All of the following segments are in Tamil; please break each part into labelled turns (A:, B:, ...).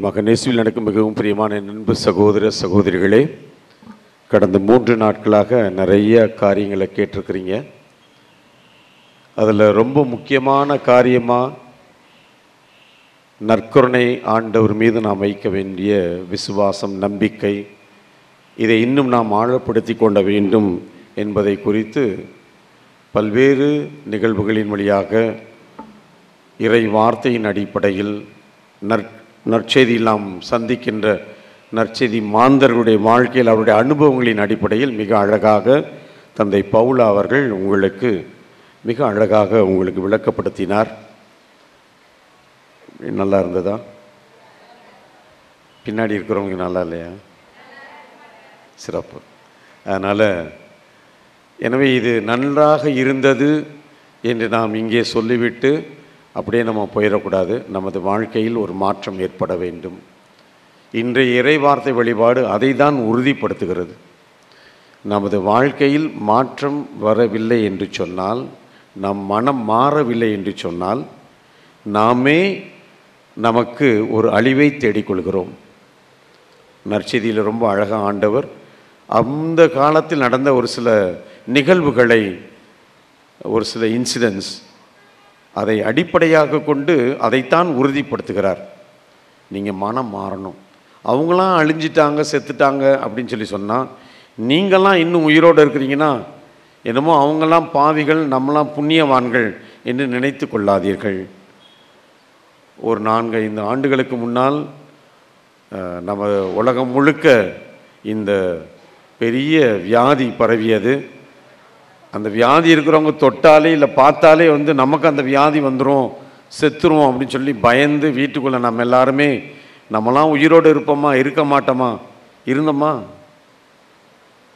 A: மகனேசுவில் எனக்கு மிகவும் பிரியமான அன்பு சகோதர சகோதரிகளே, கடந்த 3 நாட்களாக நிறைய காரியங்களை கேட்டிருக்கிறீங்க. அதில் ரொம்ப முக்கியமான காரியமாக நற்கருணை ஆண்டவர் மீது நாம் வைக்க வேண்டிய விசுவாசம், நம்பிக்கை, இதை இன்னும் நாம் ஆழப்படுத்தி கொள்ள வேண்டும் என்பதை குறித்து பல்வேறு நிகழ்வுகளின் வழியாக இறை வார்த்தையின் அடிப்படையில் நற்செய்தியில் நாம் சந்திக்கின்ற நற்செய்தி மாந்தர்களுடைய வாழ்க்கையில் அவருடைய அனுபவங்களின் அடிப்படையில் மிக அழகாக தந்தை பவுல் அவர்கள் உங்களுக்கு மிக அழகாக உங்களுக்கு விளக்கப்படுத்தினார். நல்லா இருந்ததா? பின்னாடி இருக்கிறவங்க நல்லா இல்லையா? சிறப்பு. அதனால் எனவே இது நன்றாக இருந்தது என்று நாம் இங்கே சொல்லிவிட்டு அப்படியே நம்ம போயிடக்கூடாது. நமது வாழ்க்கையில் ஒரு மாற்றம் ஏற்பட வேண்டும். இன்றைய இறை வார்த்தை வழிபாடு அதை தான் உறுதிப்படுத்துகிறது. நமது வாழ்க்கையில் மாற்றம் வரவில்லை என்று சொன்னால், நம் மனம் மாறவில்லை என்று சொன்னால், நாமே நமக்கு ஒரு அழிவை தேடிக்கொள்கிறோம். நற்செய்தியில் ரொம்ப அழகாக ஆண்டவர் அந்த காலத்தில் நடந்த ஒரு சில நிகழ்வுகளை, ஒரு சில இன்சிடென்ட்ஸ், அதை அடிப்படையாக கொண்டு அதைத்தான் உறுதிப்படுத்துகிறார். நீங்கள் மனம் மாறணும். அவங்களாம் அழிஞ்சிட்டாங்க, செத்துட்டாங்க அப்படின்னு சொல்லி சொன்னால், நீங்களாம் இன்னும் உயிரோடு இருக்கிறீங்கன்னா என்னமோ அவங்களாம் பாவிகள், நம்மளாம் புண்ணியவான்கள் என்று நினைத்து கொள்ளாதீர்கள். ஒரு 4-5 ஆண்டுகளுக்கு முன்னால் நம்ம உலகம் முழுக்க இந்த பெரிய வியாதி பரவியது. அந்த வியாதி இருக்கிறவங்க தொட்டாலே இல்லை பார்த்தாலே நமக்கு அந்த வியாதி வந்துடும், செத்துரும் அப்படின்னு சொல்லி பயந்து வீட்டுக்குள்ளே நம்ம எல்லாருமே, நம்மளாம் உயிரோடு இருப்போமா, இருக்க மாட்டோமா?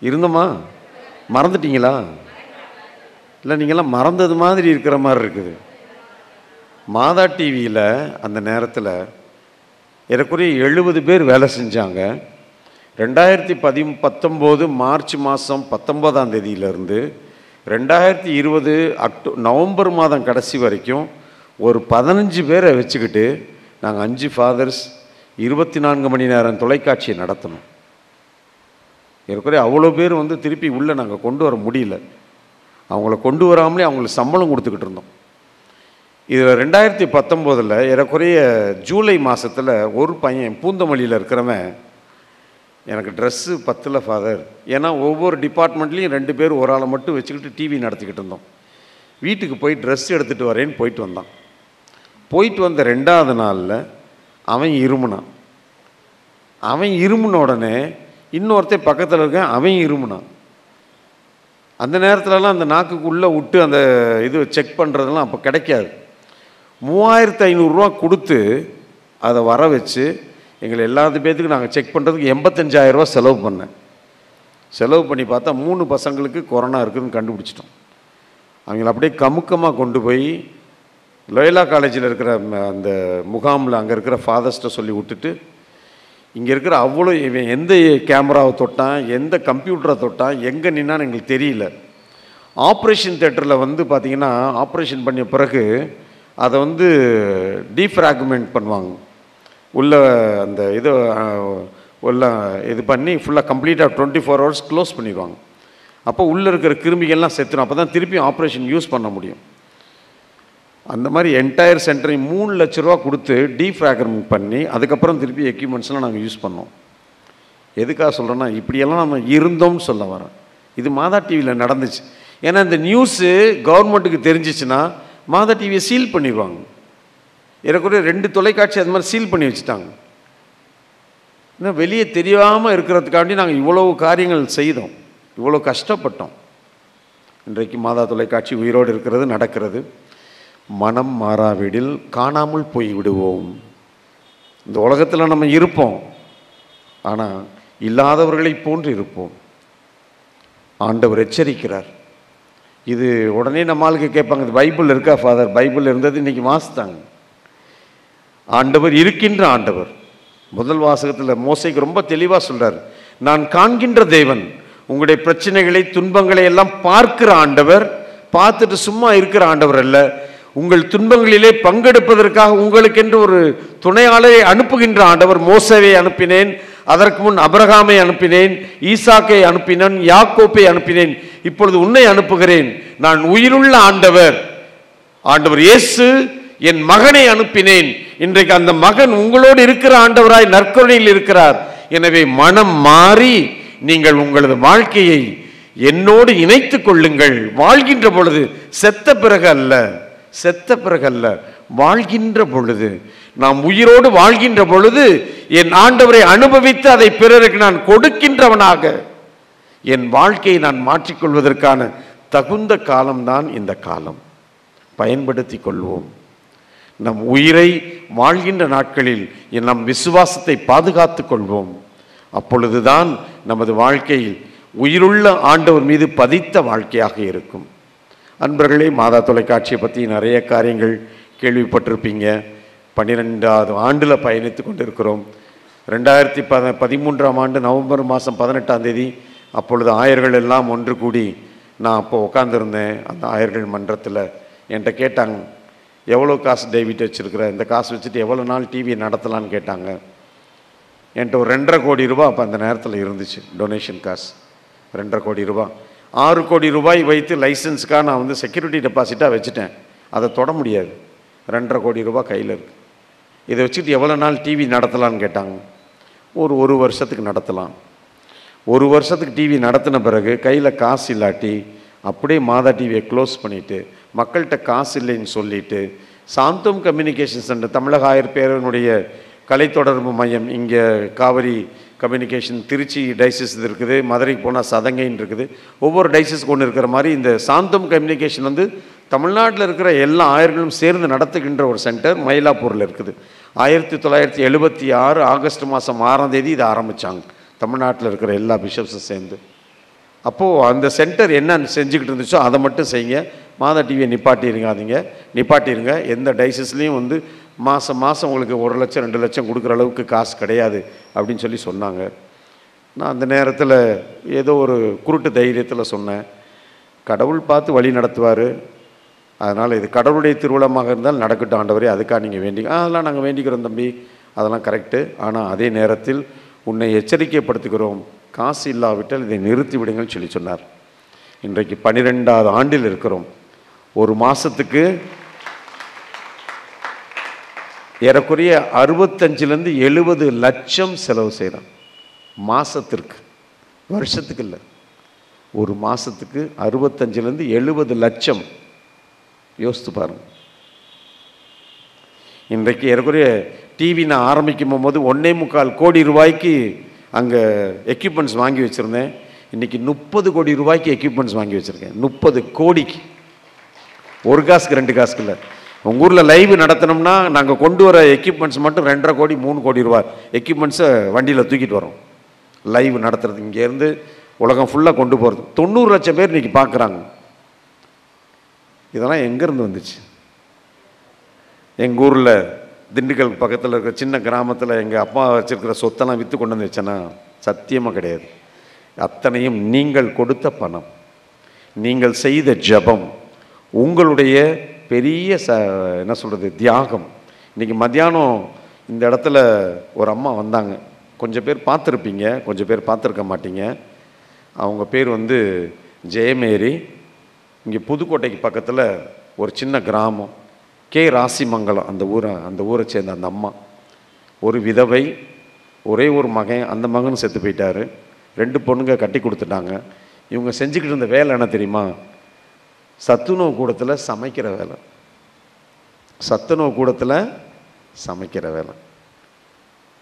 A: இருந்தோமா? மறந்துட்டீங்களா? இல்லை, நீங்களாம் மறந்தது மாதிரி இருக்கிற மாதிரி இருக்குது. மாதா டிவியில் அந்த நேரத்தில் ஏறக்குறைய 70 பேர் வேலை செஞ்சாங்க. 2019 மார்ச் மாதம் 19ஆம் தேதியிலிருந்து 2020 நவம்பர் மாதம் கடைசி வரைக்கும் ஒரு 15 பேரை வச்சுக்கிட்டு நாங்கள் 5 ஃபாதர்ஸ் 24 மணி நேரம் தொலைக்காட்சியை நடத்தணும். ஏற்கனவே அவ்வளோ பேர் திருப்பி உள்ளே நாங்கள் கொண்டு வர முடியல. அவங்கள கொண்டு வராமலே அவங்களுக்கு சம்பளம் கொடுத்துக்கிட்டு இருந்தோம். இதில் 2019 ஏறக்குறைய ஜூலை மாதத்தில் ஒரு பையன் பூந்தமல்லியில் இருக்கிறவன், எனக்கு ட்ரெஸ்ஸு பத்தல ஃபாதர், ஏன்னா ஒவ்வொரு டிபார்ட்மெண்ட்லேயும் 2 பேர் ஒரு ஆளை மட்டும் வச்சுக்கிட்டு டிவி நடத்திக்கிட்டு இருந்தோம். வீட்டுக்கு போய் ட்ரெஸ் எடுத்துகிட்டு வரேன்னு போயிட்டு வந்தான். போயிட்டு வந்த 2ஆவது நாளில் அவன் இருமுனான். அவன் இருமுன உடனே இன்னொருத்தன் பக்கத்தில் இருக்க அவன் இருமுனான். அந்த நேரத்துலலாம் அந்த நாக்குக்குள்ளே விட்டு அந்த இது செக் பண்ணுறதுலாம் அப்போ கிடைக்காது. 3500 ரூபா கொடுத்து அதை வர வச்சு எங்களை எல்லாத்து பேர்த்துக்கு நாங்கள் செக் பண்ணுறதுக்கு 85,000 ரூபா செலவு பண்ணேன். செலவு பண்ணி பார்த்தா 3 பசங்களுக்கு கொரோனா இருக்குதுன்னு கண்டுபிடிச்சிட்டோம். அவங்கள அப்படியே கமுக்கமாக கொண்டு போய் லோயலா காலேஜில் இருக்கிற அந்த முகாமில் அங்கே இருக்கிற ஃபாதர்ஸ்ட்டை சொல்லி விட்டுட்டு, இங்கே இருக்கிற அவ்வளோ இவன் எந்த கேமராவை தொட்டான், எந்த கம்ப்யூட்டரை தொட்டான், எங்கே நின்னான்னு எங்களுக்கு தெரியல. ஆப்ரேஷன் தேட்டரில் பார்த்திங்கன்னா ஆப்ரேஷன் பண்ணிய பிறகு அதை டீஃப்ராக்மெண்ட் பண்ணுவாங்க. உள்ள அந்த இது உள்ள இது பண்ணி ஃபுல்லாக கம்ப்ளீட்டாக 24 hours க்ளோஸ் பண்ணிடுவாங்க. அப்போ உள்ளே இருக்கிற கிருமிகள்லாம் செத்துடும். அப்போ தான் திருப்பி ஆப்ரேஷன் யூஸ் பண்ண முடியும். அந்த மாதிரி என்டையர் சென்டரை 3 லட்ச ரூபா கொடுத்து டீஃப்ராக்மெண்ட் பண்ணி அதுக்கப்புறம் திருப்பி எக்யூப்மெண்ட்ஸ்லாம் நாங்கள் யூஸ் பண்ணோம். எதுக்காக சொல்கிறேன்னா, இப்படியெல்லாம் நம்ம இருந்தோம்னு சொல்ல வரோம். இது மாதா டிவியில் நடந்துச்சு. ஏன்னா இந்த நியூஸு கவர்மெண்ட்டுக்கு தெரிஞ்சிச்சுன்னா மாதா டிவியை சீல் பண்ணிடுவாங்க. ஏறக்குறைய 2 தொலைக்காட்சி அது மாதிரி சீல் பண்ணி வச்சுட்டாங்க. இன்னும் வெளியே தெரியாமல் இருக்கிறதுக்காண்டி நாங்கள் இவ்வளோ காரியங்கள் செய்தோம், இவ்வளோ கஷ்டப்பட்டோம். இன்றைக்கு மாதா தொலைக்காட்சி உயிரோடு இருக்கிறது, நடக்கிறது. மனம் மாறாவிடில் காணாமல் போய் விடுவோம். இந்த உலகத்தில் நம்ம இருப்போம், ஆனால் இல்லாதவர்களை போன்று இருப்போம். ஆண்டவர் எச்சரிக்கிறார். இது உடனே நம்ம ஆளுக்கு கேட்பாங்க, இது பைபிள் இருக்கா ஃபாதர்? பைபிள் இருந்தது, இன்றைக்கி வாசித்தாங்க. ஆண்டவர் இருக்கின்ற ஆண்டவர். முதல் வாசகத்தில் மோசேக்கு ரொம்ப தெளிவாக சொல்கிறார், நான் காண்கின்ற தேவன், உங்களுடைய பிரச்சனைகளை துன்பங்களை எல்லாம் பார்க்கிற ஆண்டவர், பார்த்துட்டு சும்மா இருக்கிற ஆண்டவர் அல்ல, உங்கள் துன்பங்களிலே பங்கெடுப்பதற்காக உங்களுக்கென்று ஒரு துணையாளரை அனுப்புகின்ற ஆண்டவர். மோசேவை அனுப்பினேன், அதற்கு முன் அபிரகாமை அனுப்பினேன், ஈசாக்கை அனுப்பினேன், யாக்கோப்பை அனுப்பினேன், இப்பொழுது உன்னை அனுப்புகிறேன். நான் உயிருள்ள ஆண்டவர். ஆண்டவர் இயேசு என் மகனை அனுப்பினேன். இன்றைக்கு அந்த மகன் உங்களோடு இருக்கிற ஆண்டவராய் நற்கருணையில் இருக்கிறார். எனவே மனம் மாறி நீங்கள் உங்களது வாழ்க்கையை என்னோடு இணைத்துக் கொள்ளுங்கள். வாழ்கின்ற பொழுது, செத்த பிறகு அல்ல, செத்த பிறகு அல்ல, வாழ்கின்ற பொழுது, நாம் உயிரோடு வாழ்கின்ற பொழுது என் ஆண்டவரை அனுபவித்து அதை பிறருக்கு நான் கொடுக்கின்றவனாக என் வாழ்க்கையை நான் மாற்றிக்கொள்வதற்கான தகுந்த காலம்தான் இந்த காலம். பயன்படுத்தி கொள்வோம். நம் உயிரை வாழ்கின்ற நாட்களில் நம் விசுவாசத்தை பாதுகாத்து கொள்வோம். அப்பொழுதுதான் நமது வாழ்க்கையில் உயிருள்ள ஆண்டவர் மீது பதித்த வாழ்க்கையாக இருக்கும். அன்பர்களே, மாதா தொலைக்காட்சியை பற்றி நிறைய காரியங்கள் கேள்விப்பட்டிருப்பீங்க. 12வது ஆண்டில் பயணித்து கொண்டிருக்கிறோம். 2013ஆம் ஆண்டு நவம்பர் மாதம் 18ஆம் தேதி அப்பொழுது ஆயர்கள் எல்லாம் ஒன்று கூடி, நான் அப்போ உட்காந்துருந்தேன். அந்த ஆயர்கள் மன்றத்தில் என்கிட்ட கேட்டாங்க, எவ்வளோ காசு டேவிட் வச்சுருக்கிற, இந்த காசு வச்சுட்டு எவ்வளோ நாள் டிவி நடத்தலான்னு கேட்டாங்க. என்கிட்ட ஒரு 2.5 கோடி ரூபா அப்போ அந்த நேரத்தில் இருந்துச்சு. டொனேஷன் காசு 2.5 கோடி ரூபா. 6 கோடி ரூபாய் வைத்து லைசன்ஸுக்காக நான் வந்து செக்யூரிட்டி டெபாசிட்டாக வச்சுட்டேன். அதை தொட முடியாது. 2.5 கோடி ரூபா கையில் இருக்குது. இதை வச்சுட்டு எவ்வளோ நாள் டிவி நடத்தலான்னு கேட்டாங்க. ஒரு வருஷத்துக்கு நடத்தலாம். 1 வருஷத்துக்கு டிவி நடத்தின பிறகு கையில் காசு இல்லாட்டி அப்படியே மாதா டிவியை க்ளோஸ் பண்ணிவிட்டு, மக்கள்கிட்ட காசு இல்லைன்னு சொல்லிவிட்டு, சாந்தோம் கம்யூனிகேஷன் சென்டர், தமிழக ஆயர் பேரவனுடைய கலைத்தொடர்பு மையம், இங்கே காவிரி கம்யூனிகேஷன் திருச்சி டைசிஸ் இருக்குது, மதுரைக்கு போனால் சதங்கைன்னு இருக்குது, ஒவ்வொரு டைசிஸ்க்கு ஒன்று இருக்கிற மாதிரி இந்த சாந்தோம் கம்யூனிகேஷன் வந்து தமிழ்நாட்டில் இருக்கிற எல்லா ஆயர்களும் சேர்ந்து நடத்துகின்ற ஒரு சென்டர் மயிலாப்பூரில் இருக்குது. 1976 ஆகஸ்ட் மாதம் 6ஆம் தேதி இதை ஆரம்பித்தாங்க, தமிழ்நாட்டில் இருக்கிற எல்லா பிஷப்ஸும் சேர்ந்து. அப்போது அந்த சென்டர் என்ன செஞ்சுக்கிட்டு இருந்துச்சோ அதை மட்டும் செய்யுங்க. மாதா டிவியை நிப்பாட்டிருங்க. எந்த டைசிஸ்லேயும் வந்து மாதம் உங்களுக்கு 1 லட்சம் 2 லட்சம் கொடுக்குற அளவுக்கு காசு கிடையாது அப்படின்னு சொல்லி சொன்னாங்க. நான் அந்த நேரத்தில் ஏதோ ஒரு குருட்டு தைரியத்தில் சொன்னேன், கடவுள் பார்த்து வழி நடத்துவார், அதனால் இது கடவுளுடைய திருவிழமாக இருந்தால் நடக்கட்டும் ஆண்டவரே, அதுக்காக நீங்கள் அதெல்லாம் நாங்கள் வேண்டிக்கிறோம் தம்பி, அதெல்லாம் கரெக்டு. ஆனால் அதே நேரத்தில் உன்னை எச்சரிக்கைப்படுத்துகிறோம், காசு இல்லாவிட்டால் இதை நிறுத்தி விடுங்கன்னு சொல்லி சொன்னார். இன்றைக்கு 12வது ஆண்டில் இருக்கிறோம். ஒரு மாதத்துக்கு ஏறக்குறைய 65லேருந்து 70 லட்சம் செலவு செய்கிறோம் மாதத்திற்கு. வருஷத்துக்கு இல்லை, ஒரு மாதத்துக்கு 65லேருந்து 70 லட்சம். யோசித்து பாருங்கள். இன்றைக்கு ஏறக்குறைய டிவி நான் ஆரம்பிக்கும் போது 1.25 கோடி ரூபாய்க்கு அங்கே எக்யூப்மெண்ட்ஸ் வாங்கி வச்சுருந்தேன். இன்றைக்கி 30 கோடி ரூபாய்க்கு எக்யூப்மெண்ட்ஸ் வாங்கி வச்சுருக்கேன். 30 கோடிக்கு, 1 காசுக்கு 2 காசுக்கு இல்லை. உங்கள் ஊரில் லைவ் நடத்தினோம்னா நாங்கள் கொண்டு வர எக்யூப்மெண்ட்ஸ் மட்டும் 2.5 கோடி 3 கோடி ரூபாய் எக்யூப்மெண்ட்ஸை வண்டியில் தூக்கிட்டு வரோம். லைவ் நடத்துறது இங்கேருந்து உலகம் ஃபுல்லாக கொண்டு போகிறது. 90 லட்சம் பேர் இன்றைக்கி பார்க்குறாங்க. இதெல்லாம் எங்கேருந்து வந்துச்சு? எங்கள் ஊரில் திண்டுக்கல் பக்கத்தில் இருக்கிற சின்ன கிராமத்தில் எங்கள் அப்பா வச்சுருக்கிற சொத்தெல்லாம் விற்று கொண்டு வந்து வச்சேன்னா சத்தியமாக கிடையாது. அத்தனையும் நீங்கள் கொடுத்த பணம், நீங்கள் செய்த ஜபம், உங்களுடைய பெரிய என்ன சொல்கிறது தியாகம். இன்றைக்கி மத்தியானம் இந்த இடத்துல ஒரு அம்மா வந்தாங்க. கொஞ்சம் பேர் பார்த்துருப்பீங்க, கொஞ்சம் பேர் பார்த்துருக்க மாட்டீங்க. அவங்க பேர் வந்து ஜெயமேரி. இங்கே புதுக்கோட்டைக்கு பக்கத்தில் ஒரு சின்ன கிராமம் ராசிமங்கலம், அந்த ஊரை சேர்ந்த அந்த அம்மா. ஒரு விதவை, ஒரே ஒரு மகன், அந்த மகன் செத்து போயிட்டார். 2 பொண்ணுங்க கட்டி கொடுத்துட்டாங்க. இவங்க செஞ்சுக்கிட்டு இருந்த வேலை என்ன தெரியுமா? சத்துணவு கூடத்தில் சமைக்கிற வேலை. சத்துணவு கூடத்தில் சமைக்கிற வேலை.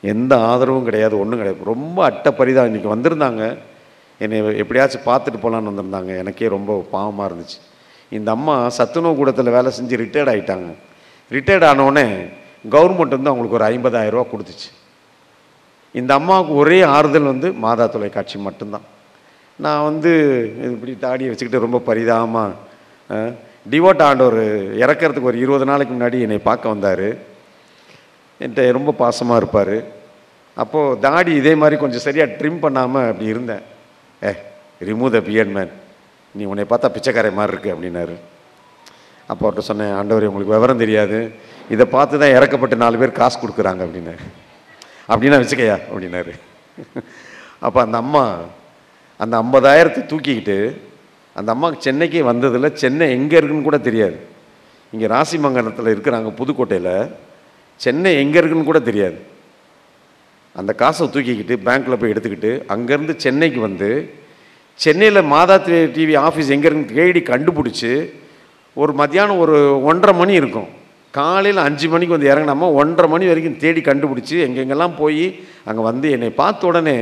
A: எந்த ஆதரவும் கிடையாது, ஒன்றும் கிடையாது. ரொம்ப அட்டப்பரிதான். இன்றைக்கி வந்திருந்தாங்க, என்னை எப்படியாச்சும் பார்த்துட்டு போகலான்னு வந்திருந்தாங்க. எனக்கே ரொம்ப பாவமாக இருந்துச்சு. இந்த அம்மா சத்துணவு கூடத்தில் வேலை செஞ்சு ரிட்டையர்ட் ஆகிட்டாங்க. ரிட்டையர்ட் ஆனோடனே கவர்மெண்ட் வந்து அவங்களுக்கு ஒரு 50,000 ரூபா கொடுத்துச்சு. இந்த அம்மாவுக்கு ஒரே ஆறுதல் வந்து மாதா தொலைக்காட்சி மட்டும்தான். நான் வந்து இப்படி தாடியை வச்சுக்கிட்டு ரொம்ப பரிதாபமாக டிவோட் ஆண்டவர் இறக்கிறதுக்கு ஒரு 20 நாளைக்கு முன்னாடி என்னை பார்க்க வந்தார். என்கிட்ட ரொம்ப பாசமாக இருப்பார். அப்போது தாடி இதே மாதிரி கொஞ்சம் சரியாக ட்ரிம் பண்ணாமல் அப்படி இருந்தேன். ரிமூவ் த பியர்ட் மேன், நீ உன்னை பார்த்தா பிச்சைக்காரை மாதிரி இருக்கு அப்படின்னாரு. அப்போ அவர்கிட்ட சொன்னேன், ஆண்டவரே உங்களுக்கு விவரம் தெரியாது, இதை பார்த்து தான் இறக்கப்பட்டு 4 பேர் காசு கொடுக்குறாங்க அப்படின்னு. அப்படின்னா வச்சுக்கையா அப்படின்னாரு. அப்போ அந்த அம்மா அந்த 50,000 தூக்கிக்கிட்டு, அந்த அம்மாவுக்கு சென்னைக்கே வந்ததில் சென்னை எங்கே இருக்குன்னு கூட தெரியாது. இங்கே ராசிமங்கலத்தில் இருக்கிறாங்க, புதுக்கோட்டையில். சென்னை எங்கே இருக்குன்னு கூட தெரியாது. அந்த காசை தூக்கிக்கிட்டு பேங்க்கில் போய் எடுத்துக்கிட்டு அங்கேருந்து சென்னைக்கு வந்து, சென்னையில் மாதா டிவி ஆஃபீஸ் எங்கே இருக்குன்னு தேடி கண்டுபிடிச்சி, ஒரு மத்தியானம் ஒரு 1:30 மணி இருக்கும், காலையில் 5 மணிக்கு வந்து இறங்கினாமா 1:30 மணி வரைக்கும் தேடி கண்டுபிடிச்சி எங்கெங்கெல்லாம் போய் அங்கே வந்து என்னை பார்த்த உடனே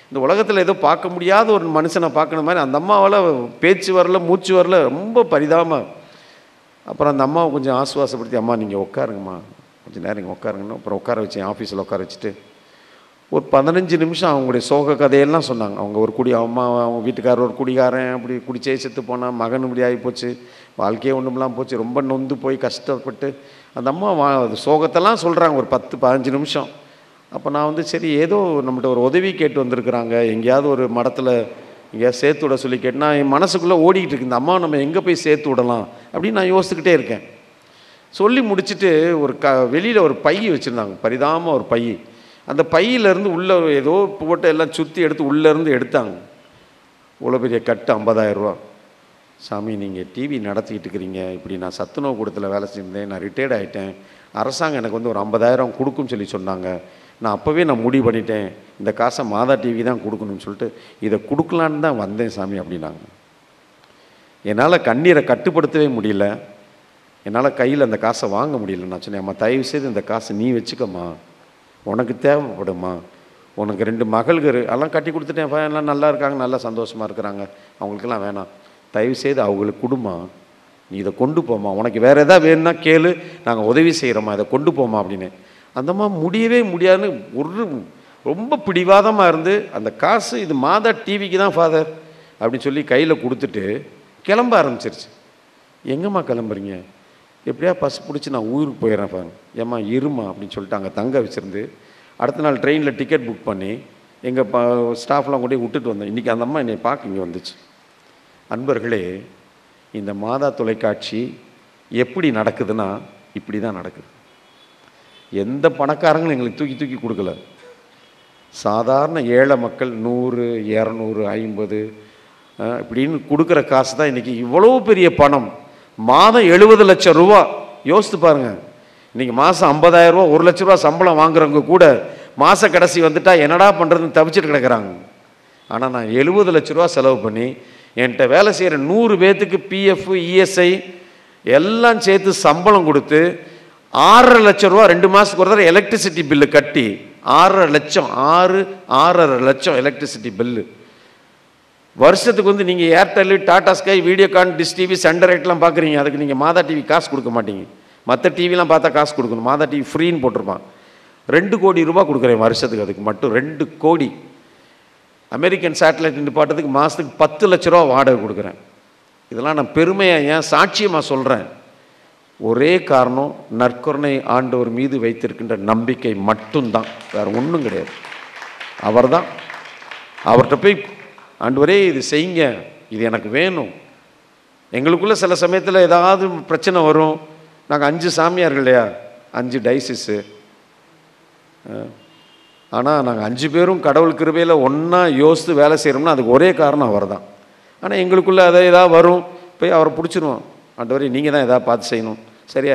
A: இந்த உலகத்தில் ஏதோ பார்க்க முடியாத ஒரு மனுஷனை பார்க்கணும் மாதிரி அந்த அம்மாவால் பேச்சு வரல, மூச்சு வரல, ரொம்ப பரிதாபமாக. அப்புறம் அந்த அம்மாவை கொஞ்சம் ஆசுவாசப்படுத்தி, அம்மா நீங்கள் உட்காருங்கம்மா, கொஞ்சம் நேரம் இங்கே உட்காருங்கன்னு அப்புறம் உட்கார வச்சேன். ஆஃபீஸில் உட்கார வச்சுட்டு ஒரு 15 நிமிஷம் அவங்களுடைய சோக கதையெல்லாம் சொன்னாங்க. அவங்க ஒரு அவங்க வீட்டுக்காரர் ஒரு குடிகாரன், அப்படி குடிச்சே செத்து போனான், மகன் இப்படி ஆகி போச்சு, வாழ்க்கையே ஒன்றுமெல்லாம் போச்சு, ரொம்ப நொந்து போய் கஷ்டப்பட்டு அந்த அம்மா சோகத்தெல்லாம் சொல்கிறாங்க ஒரு 10-15 நிமிஷம். அப்போ நான் வந்து சரி ஏதோ நம்மகிட்ட ஒரு உதவி கேட்டு வந்திருக்கிறாங்க, எங்கேயாவது ஒரு மடத்தில் எங்கேயாவது சேர்த்து விட சொல்லி கேட்டுனா என் மனசுக்குள்ளே ஓடிக்கிட்டு இருக்கு, இந்த அம்மா நம்ம எங்கே போய் சேர்த்து விடலாம் அப்படின்னு நான் யோசிச்சுக்கிட்டே இருக்கேன். சொல்லி முடிச்சுட்டு ஒரு வெளியில் ஒரு பை வச்சுருந்தாங்க, பரிதாபமாக ஒரு பை. அந்த பையிலேருந்து உள்ளே ஏதோ போட்டு எல்லாம் சுற்றி எடுத்து உள்ளேருந்து எடுத்தாங்க. இவ்வளோ பெரிய கட்டு 50,000 ரூபா. சாமி நீங்கள் டிவி நடத்திக்கிட்டு இருக்கிறீங்க, இப்படி நான் சத்துணவு கூடத்தில் வேலை செஞ்சிருந்தேன், நான் ரிட்டையர்ட் ஆகிட்டேன், அரசாங்கம் எனக்கு வந்து ஒரு 50,000 கொடுக்குன்னு சொல்லி சொன்னாங்க, நான் அப்போவே நான் முடிவு பண்ணிட்டேன், இந்த காசை மாதா டிவி தான் கொடுக்கணும்னு சொல்லிட்டு இதை கொடுக்கலான்னு தான் வந்தேன் சாமி அப்படின்னாங்க. என்னால் கண்ணீரை கட்டுப்படுத்தவே முடியல, என்னால் கையில் அந்த காசை வாங்க முடியல. நான் சொன்னேன், அம்மா தயவுசெய்து இந்த காசை நீ வச்சுக்கம்மா, உனக்கு தேவைப்படுமா, உனக்கு 2 மகள்கள் எல்லாம் கட்டி கொடுத்துட்டேன், எல்லாம் நல்லா இருக்காங்க, நல்லா சந்தோஷமாக இருக்கிறாங்க, அவங்களுக்கெல்லாம் வேணாம், தயவுசெய்து அவங்களுக்கு கொடுமா, நீ இதை கொண்டு போமா, உனக்கு வேறு எதாவது வேணும்னா கேளு, நாங்கள் உதவி செய்கிறோமா, இதை கொண்டு போமா அப்படின்னு. அந்தம்மா முடியவே முடியாதுன்னு ஒரு ரொம்ப பிடிவாதமாக இருந்து அந்த காசு இது மாதா டிவிக்கு தான் ஃபாதர் அப்படின்னு சொல்லி கையில் கொடுத்துட்டு கிளம்ப ஆரம்பிச்சிருச்சு. எங்கம்மா கிளம்புறீங்க, எப்படியா பஸ் பிடிச்சி நான் ஊருக்கு போயிடுறேன் பாருங்க, ஏம்மா இருமா அப்படின்னு சொல்லிட்டு அங்கே தங்க வச்சுருந்து அடுத்த நாள் ட்ரெயினில் டிக்கெட் புக் பண்ணி எங்கள் ஸ்டாஃப்லாம் கொண்டு விட்டுட்டு வந்தேன். இன்றைக்கி அந்த அம்மா என்னை பார்க்க இங்கே வந்துச்சு. அன்பர்களே, இந்த மாதா தொலைக்காட்சி எப்படி நடக்குதுன்னா இப்படி தான் நடக்குது. எந்த பணக்காரங்களும் எங்களுக்கு தூக்கி தூக்கி கொடுக்கல. சாதாரண ஏழை மக்கள் 100, 200, 50 இப்படின்னு கொடுக்குற காசு தான் இன்றைக்கி இவ்வளோ பெரிய பணம். மாதம் 70 லட்சம் ரூபா. யோசித்து பாருங்கள், இன்றைக்கி மாதம் 50,000 ரூபா 1 லட்ச ரூபா சம்பளம் வாங்குறவங்க கூட மாத கடைசி வந்துட்டால் என்னடா பண்ணுறதுன்னு தவிச்சிட்டு கிடக்கிறாங்க. ஆனால் நான் 70 லட்ச ரூபா செலவு பண்ணி என்கிட்ட வேலை செய்கிற 100 பேர்த்துக்கு பிஎஃப், இஎஸ்ஐ எல்லாம் சேர்த்து சம்பளம் கொடுத்து 6.5 லட்சம் ரூபா 2 மாதத்துக்கு ஒரு தடவை எலக்ட்ரிசிட்டி பில்லு கட்டி 6.5 லட்சம் எலக்ட்ரிசிட்டி பில்லு. வருஷத்துக்கு வந்து நீங்கள் Airtel, Tata sky, Videocon, dish TV, சண்டரைட்லாம் பார்க்குறீங்க, அதுக்கு நீங்கள் மாதா டிவி காசு கொடுக்க மாட்டீங்க. மற்ற டிவிலாம் பார்த்தா காசு கொடுக்கணும், மாதா டிவி ஃப்ரீன்னு போட்டிருப்பான். 2 கோடி ரூபா கொடுக்குறேன் வருஷத்துக்கு, அதுக்கு மட்டும் 2 கோடி. அமெரிக்கன் சேட்டலைட் நிப்பாட்டத்துக்கு மாதத்துக்கு 10 லட்ச ரூபா வாடகை கொடுக்குறேன். இதெல்லாம் நான் பெருமையாக ஏன் சாட்சியமாக சொல்கிறேன், ஒரே காரணம் நற்கருணை ஆண்டவர் மீது வைத்திருக்கின்ற நம்பிக்கை மட்டும்தான், வேறு ஒன்றும் கிடையாது. அவர் தான். அவர்கிட்ட போய் ஆண்டவரே இது செய்யுங்க, இது எனக்கு வேணும். எங்களுக்குள்ளே சில சமயத்தில் ஏதாவது பிரச்சனை வரும். நாங்கள் 5 சாமியார்கள் இல்லையா, 5 டைசிஸு. ஆனால் நாங்கள் 5 பேரும் கடவுள் கிருபையில் ஒன்றா யோசித்து வேலை செய்கிறோம்னா அதுக்கு ஒரே காரணம் அவர் தான். ஆனால் எங்களுக்குள்ளே அதை ஏதாவது வரும், போய் அவரை பிடிச்சிருவோம். ஆண்டவரே நீங்கள் தான் எதாவது பார்த்து செய்யணும், சரியா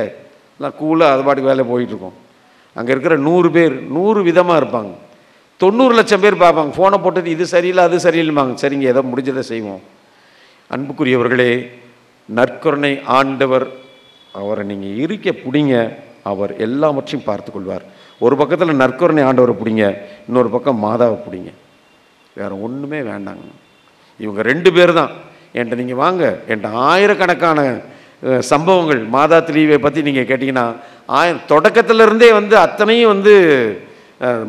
A: எல்லாம் கூலாக அது பாட்டுக்கு வேலை போயிட்டுருக்கோம். அங்கே இருக்கிற 100 பேர் 100 விதமாக இருப்பாங்க. 90 லட்சம் பேர் பார்ப்பாங்க, ஃபோனை போட்டது இது சரியில்லை அது சரியில்லைம்பாங்க. சரிங்க, ஏதோ முடிஞ்சதை செய்வோம். அன்புக்குரியவர்களே, நற்கருணை ஆண்டவர், அவரை நீங்கள் இருக்க பிடிங்க, அவர் எல்லாவற்றையும் பார்த்து கொள்வார். ஒரு பக்கத்தில் நற்கருணை ஆண்டவரை பிடிங்க, இன்னொரு பக்கம் மாதாவை பிடிங்க, வேறு ஒன்றுமே வேண்டாங்க. இவங்க 2 பேர் தான். என்கிட்ட நீங்கள் வாங்க, என்கிட்ட ஆயிரக்கணக்கான சம்பவங்கள் மாதா டிவியை பற்றி நீங்கள் கேட்டிங்கன்னா, தொடக்கத்திலிருந்தே வந்து அத்தனையும் வந்து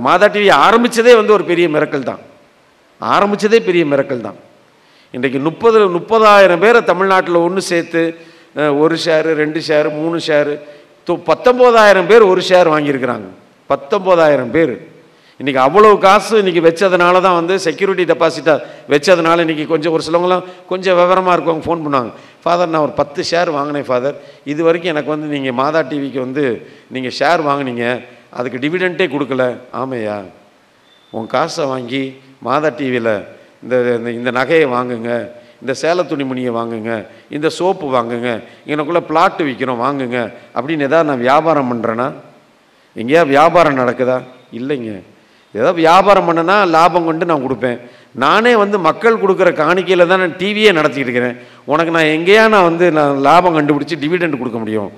A: மாதா டிவி ஆரம்பித்ததே வந்து ஒரு பெரிய மிரக்கல் தான். ஆரம்பித்ததே பெரிய மிரக்கல் தான். இன்றைக்கு 30,000 பேரை தமிழ்நாட்டில் ஒன்று சேர்த்து 1 ஷேரு, 2 ஷேரு, 3 ஷேரு, 19,000 பேர் 1 ஷேர் வாங்கியிருக்கிறாங்க. 19,000 பேர். இன்றைக்கி அவ்வளோ காசு இன்றைக்கி வச்சதுனால தான் வந்து செக்யூரிட்டி டெபாசிட்டாக வச்சதுனால இன்றைக்கி கொஞ்சம் ஒரு சிலவங்களாம் கொஞ்சம் விவரமாக இருக்கவங்க ஃபோன் பண்ணுவாங்க, ஃபாதர் நான் ஒரு 10 ஷேர் வாங்கினேன் ஃபாதர், இது வரைக்கும் எனக்கு வந்து நீங்கள் மாதா டிவிக்கு வந்து நீங்கள் ஷேர் வாங்கினீங்க, அதுக்கு டிவிடெண்ட்டே கொடுக்கல. ஆமையா, உன் காசை வாங்கி மாதா டிவியில் இந்த இந்த நகையை வாங்குங்க, இந்த சேலை துணிமணியை வாங்குங்க, இந்த சோப்பு வாங்குங்க, எனக்குள்ளே பிளாட்டு விற்கிறோம் வாங்குங்க அப்படின்னு ஏதாவது நான் வியாபாரம் பண்ணுறேன்னா? எங்கேயா வியாபாரம் நடக்குதா? இல்லைங்க. ஏதாவது வியாபாரம் பண்ணனா லாபம் கொண்டு நான் கொடுப்பேன். நானே வந்து மக்கள் கொடுக்குற காணிக்கையில் தான் நான் டிவியே நடத்திக்கிட்டு இருக்கிறேன். உனக்கு நான் எங்கேயா நான் லாபம் கண்டுபிடிச்சி டிவிடெண்ட் கொடுக்க முடியும்?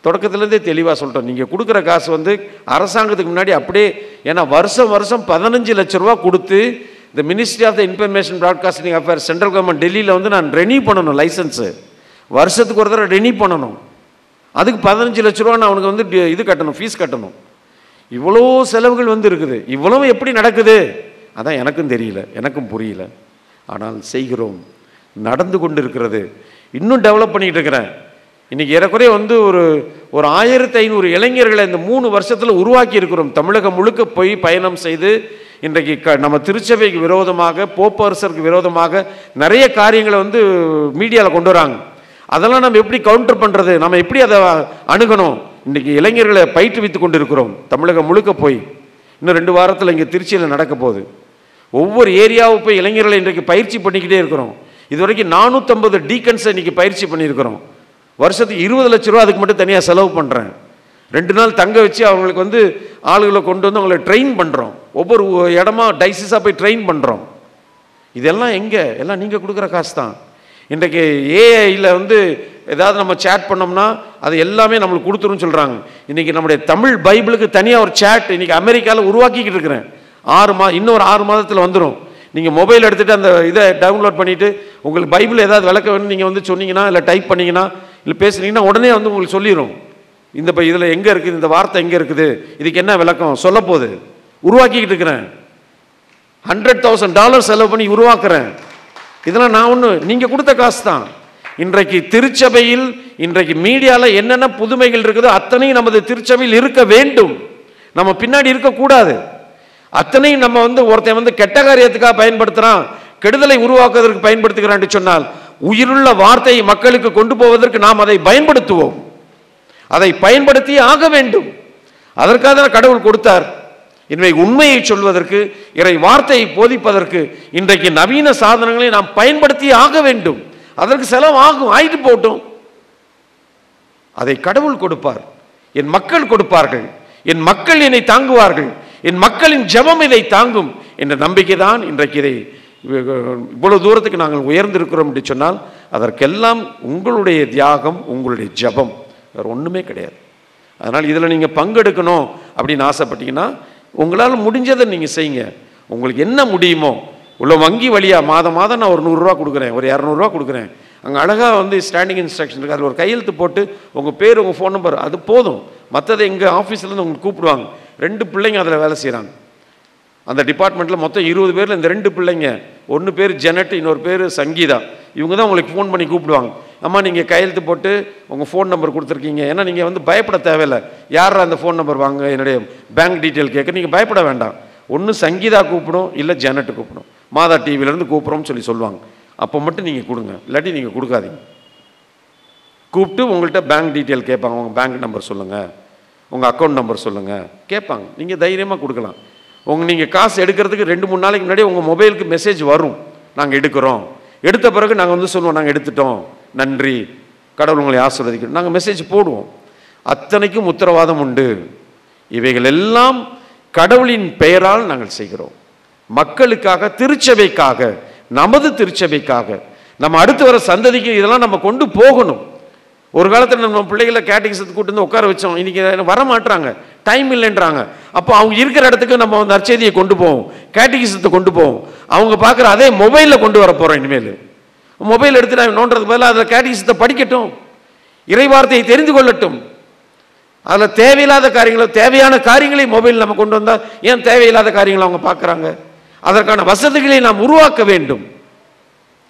A: தொடக்கத்துலேருந்தே தெளிவாக சொல்லிட்டோம். நீங்கள் கொடுக்குற காசு வந்து அரசாங்கத்துக்கு முன்னாடி அப்படியே, ஏன்னா வருஷம் 15 லட்ச ரூபா கொடுத்து இந்த ministry of the information broadcasting affairs central government டெல்லியில் வந்து நான் ரெனியூ பண்ணணும் லைசன்ஸு. வருஷத்துக்கு ஒரு தடவை ரெனியூ பண்ணணும். அதுக்கு 15 லட்ச ரூபா நான் அவனுக்கு வந்து இது கட்டணும், ஃபீஸ் கட்டணும். இவ்வளோ செலவுகள் வந்து இருக்குது. இவ்வளவு எப்படி நடக்குது? அதான் எனக்கும் தெரியல, எனக்கும் புரியல. ஆனால் செய்கிறோம், நடந்து கொண்டு இருக்கிறது. இன்னும் டெவலப் பண்ணிக்கிட்டு இருக்கிறேன். இன்றைக்கி ஏறக்குறைய வந்து ஒரு 1500 இளைஞர்களை இந்த 3 வருஷத்தில் உருவாக்கி இருக்கிறோம். தமிழகம் முழுக்க போய் பயணம் செய்து இன்றைக்கு நம்ம திருச்சபைக்கு விரோதமாக, போப்பரசருக்கு விரோதமாக நிறைய காரியங்களை வந்து மீடியாவில் கொண்டு வராங்க. அதெல்லாம் நம்ம எப்படி கவுண்டர் பண்ணுறது, நம்ம எப்படி அதை அணுகணும்? இன்றைக்கி இளைஞர்களை பயிற்றுவித்து கொண்டு இருக்கிறோம் தமிழகம் முழுக்க போய். இன்னும் 2 வாரத்தில் இங்கே திருச்சியில் நடக்க போகுது. ஒவ்வொரு ஏரியாவும் போய் இளைஞர்களை இன்றைக்கு பயிற்சி பண்ணிக்கிட்டே இருக்கிறோம். இது வரைக்கும் 450 டீக்கன்ஸை இன்றைக்கி பயிற்சி பண்ணியிருக்கிறோம். வருஷத்துக்கு 20 லட்ச ரூபா அதுக்கு மட்டும் தனியாக செலவு பண்ணுறேன். 2 நாள் தங்க வச்சு அவங்களுக்கு வந்து ஆளுகளை கொண்டு வந்து அவங்களை ட்ரெயின் பண்ணுறோம். ஒவ்வொரு இடமா டைசிஸாக போய் ட்ரெயின் பண்ணுறோம். இதெல்லாம் எங்கே? எல்லாம் நீங்கள் கொடுக்குற காசு தான். இன்றைக்கு ஏஐயில் வந்து ஏதாவது நம்ம சேட் பண்ணோம்னா அது எல்லாமே நம்மளுக்கு கொடுத்துருன்னு சொல்கிறாங்க. இன்றைக்கி நம்முடைய தமிழ் பைபிளுக்கு தனியாக ஒரு சேட் இன்றைக்கி அமெரிக்காவில் உருவாக்கிக்கிட்டு இருக்கிறேன். இன்னொரு 6 மாதத்தில் வந்துடும். நீங்கள் மொபைல் எடுத்துகிட்டு அந்த இதை டவுன்லோட் பண்ணிவிட்டு உங்களுக்கு பைபிள் ஏதாவது விளக்க வேணும்னு நீங்கள் வந்து சொன்னீங்கன்னா, இல்லை டைப் பண்ணிங்கன்னா, இல்லை பேசுனீங்கன்னா உடனே வந்து உங்களுக்கு சொல்லிடும். இதில் எங்கே இருக்குது, இந்த வார்த்தை எங்கே இருக்குது, இதுக்கு என்ன விளக்கம் சொல்ல போகுது. உருவாக்கிக்கிட்டு இருக்கிறேன். $100,000 செலவு பண்ணி உருவாக்குறேன். இதெல்லாம் நான் ஒன்று, நீங்கள் கொடுத்த காசு தான். இன்றைக்கு திருச்சபையில், இன்றைக்கு மீடியாவில் என்னென்ன புதுமைகள் இருக்குதோ அத்தனையும் நமது திருச்சபையில் இருக்க வேண்டும். நம்ம பின்னாடி இருக்கக்கூடாது. அத்தனையும் நம்ம வந்து ஒருத்தன் வந்து கெட்ட காரியத்துக்காக பயன்படுத்துகிறான், கெடுதலை உருவாக்குவதற்கு பயன்படுத்துகிறான் சொன்னால், உயிருள்ள வார்த்தையை மக்களுக்கு கொண்டு போவதற்கு நாம் அதை பயன்படுத்துவோம். அதை பயன்படுத்தி ஆக வேண்டும். அதற்காக தான் கடவுள் கொடுத்தார். இன்றைக்கு உண்மையை சொல்வதற்கு, இறை வார்த்தையை போதிப்பதற்கு இன்றைக்கு நவீன சாதனங்களை நாம் பயன்படுத்தி ஆக வேண்டும். அதற்கு செலவு ஆகும், ஆயிட்டு போட்டும். அதை கடவுள் கொடுப்பார், என் மக்கள் கொடுப்பார்கள், என் மக்கள் என்னை தாங்குவார்கள், என் மக்களின் ஜெபம் இதை தாங்கும் என்ற நம்பிக்கை தான் இன்றைக்கு இதை இவ்வளவு தூரத்துக்கு நாங்கள் உயர்ந்திருக்கிறோம் என்று சொன்னால் அதற்கெல்லாம் உங்களுடைய தியாகம், உங்களுடைய ஜெபம், வேறு ஒன்றுமே கிடையாது. அதனால் இதில் நீங்கள் பங்கெடுக்கணும் அப்படின்னு ஆசைப்பட்டீங்கன்னா உங்களால் முடிஞ்சதை நீங்கள் செய்யுங்க. உங்களுக்கு என்ன முடியுமோ, உள்ள வங்கி வழியாக மாதம் நான் ஒரு 100 ரூபா கொடுக்குறேன், ஒரு 200 ரூபா கொடுக்குறேன். அங்கே அழகாக வந்து ஸ்டாண்டிங் இன்ஸ்ட்ரக்ஷன் இருக்குது. அதில் ஒரு கையெழுத்து போட்டு உங்கள் பேர், உங்கள் ஃபோன் நம்பர், அது போதும். மற்றதை எங்கள் ஆஃபீஸ்லேருந்து உங்களுக்கு கூப்பிடுவாங்க. 2 பிள்ளைங்க அதில் வேலை செய்கிறாங்க. அந்த டிபார்ட்மெண்ட்டில் மொத்தம் 20 பேரில் இந்த 2 பிள்ளைங்க, ஒன்று பேர் ஜெனட், இன்னொரு பேர் சங்கீதா, இவங்க தான் உங்களுக்கு ஃபோன் பண்ணி கூப்பிடுவாங்க. அம்மா நீங்கள் கையெழுத்து போட்டு உங்கள் ஃபோன் நம்பர் கொடுத்துருக்கீங்க. ஏன்னா நீங்கள் வந்து பயப்பட தேவையில்லை. யார் அந்த ஃபோன் நம்பர் வாங்க, என்னுடைய பேங்க் டீட்டெயில் கேட்க நீங்கள் பயப்பட வேண்டாம். ஒன்று சங்கீதா கூப்பிடும், இல்லை ஜெனட்டு கூப்பிடும். மாதா டிவிலேருந்து கூப்பிட்றோம்னு சொல்லுவாங்க. அப்போ மட்டும் நீங்கள் கொடுங்க, இல்லாட்டி நீங்கள் கொடுக்காதீங்க. கூப்பிட்டு உங்கள்கிட்ட பேங்க் டீட்டெயில் கேட்பாங்க. உங்கள் பேங்க் நம்பர் சொல்லுங்கள், உங்கள் அக்கௌண்ட் நம்பர் சொல்லுங்கள் கேட்பாங்க. நீங்கள் தைரியமாக கொடுக்கலாம். நீங்கள் காசு எடுக்கிறதுக்கு 2-3 நாளைக்கு முன்னாடி உங்கள் மொபைலுக்கு மெசேஜ் வரும், நாங்கள் எடுக்கிறோம். எடுத்த பிறகு நாங்கள் வந்து சொல்லுவோம், நாங்கள் எடுத்துட்டோம், நன்றி, கடவுள் உங்களை ஆசீர்வதிக்கணும், நாங்கள் மெசேஜ் போடுவோம். அத்தனைக்கும் உத்தரவாதம் உண்டு. இவைகள் எல்லாம் கடவுளின் பெயரால் நாங்கள் செய்கிறோம். மக்களுக்காக, திருச்சபைக்காக, நமது திருச்சபைக்காக, நம்ம அடுத்து வர சந்ததிக்கு இதெல்லாம் நம்ம கொண்டு போகணும். ஒரு காலத்தில் நம்ம பிள்ளைகளை கேட்டகிசத்துக்கு கூட்டு வந்து உட்கார வச்சோம். இன்றைக்கி வர மாட்டுறாங்க, டைம் இல்லைன்றாங்க. அப்போ அவங்க இருக்கிற இடத்துக்கு நம்ம வந்து நற்செய்தியை கொண்டு போவோம், கேட்டகிசத்தை கொண்டு போவோம். அவங்க பார்க்குற அதே மொபைலில் கொண்டு வர போகிறோம். இனிமேல் மொபைல் எடுத்து நான் நோண்டுறதுக்கு பதிலாக அதில் கேட்டகிசத்தை படிக்கட்டும், இறைவார்த்தையை தெரிந்து கொள்ளட்டும். அதில் தேவையில்லாத காரியங்களோ தேவையான காரியங்களை மொபைல் நம்ம கொண்டு வந்தால் ஏன் தேவையில்லாத காரியங்களை அவங்க பார்க்குறாங்க? அதற்கான வசதிகளை நாம் உருவாக்க வேண்டும்.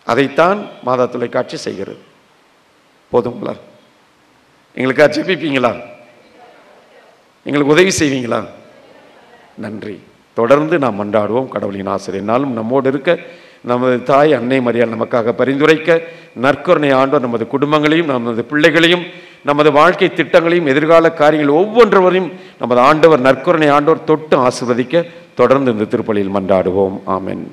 A: அதைத்தான் மாதா தொலைக்காட்சி செய்கிறது. போதுங்களா? எங்களுக்காக ஜெபிப்பீங்களா? எங்களுக்கு உதவி செய்வீங்களா? நன்றி. தொடர்ந்து நாம் மன்றாடுவோம். கடவுளின் ஆசிரியர் என்னாலும் நம்மோடு இருக்க, நமது தாய் அன்னை மரியாள் நமக்காக பரிந்துரைக்க, நற்கருணை ஆண்டவர் நமது குடும்பங்களையும் நமது பிள்ளைகளையும் நமது வாழ்க்கை திட்டங்களையும் எதிர்கால காரியங்கள் ஒவ்வொன்றுவரையும் நமது ஆண்டவர் நற்கருணை ஆண்டவர் தொட்டு ஆசீர்வதிக்க தொடர்ந்து இந்த திருப்பலியில் மன்றாடுவோம். ஆமென்.